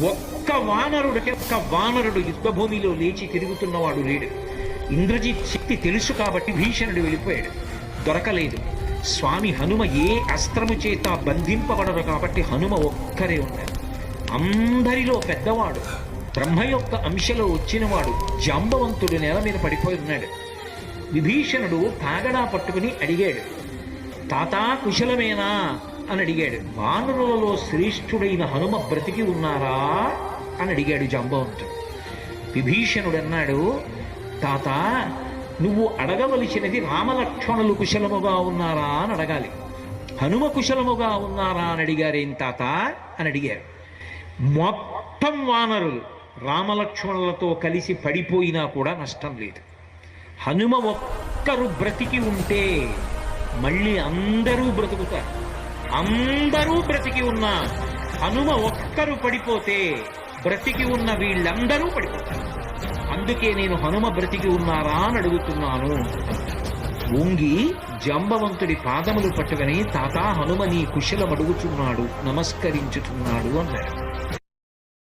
ఒక్క వానరుడు యుద్ధభూమిలో లేచి తిరుగుతున్నవాడు లేడు. ఇంద్రజిత్ శక్తి తెలుసు కాబట్టి భీషణుడు వెళ్ళిపోయాడు, దొరకలేదు. స్వామి హనుమ ఏ అస్త్రము చేత బంధింపబడరు కాబట్టి హనుమ ఒక్కరే ఉన్నారు. అందరిలో పెద్దవాడు, బ్రహ్మ యొక్క అంశలో వచ్చినవాడు జాంబవంతుడు నేల మీద పడిపోయి ఉన్నాడు. విభీషణుడు కాగడా పట్టుకుని అడిగాడు, తాతా కుశలమేనా అని అడిగాడు. వానరులలో శ్రేష్ఠుడైన హనుమ బ్రతికి ఉన్నారా అని అడిగాడు జాంబవంతుడు. విభీషణుడు అన్నాడు, తాత నువ్వు అడగవలసినది రామలక్ష్మణులు కుశలముగా ఉన్నారా అని అడగాలి. హనుమ కుశలముగా ఉన్నారా అని అడిగారేం తాత అని అడిగారు. మొత్తం వానరులు రామలక్ష్మణులతో కలిసి పడిపోయినా కూడా నష్టం లేదు. హనుమ ఒక్కరు బ్రతికి ఉంటే మళ్ళీ అందరూ బ్రతుకుతారు. అందరూ బ్రతికి ఉన్నా హనుమ ఒక్కరు పడిపోతే బ్రతికి ఉన్న వీళ్ళందరూ పడిపోతారు. అందుకే నేను హనుమ బ్రతికి ఉన్నారా అని అడుగుతున్నాను. వంగి జాంబవంతుడి పాదములు పట్టుకుని తాతా హనుమ నీ కుశలం అడుగుచున్నాడు, నమస్కరించుతున్నాడు అన్నాడు.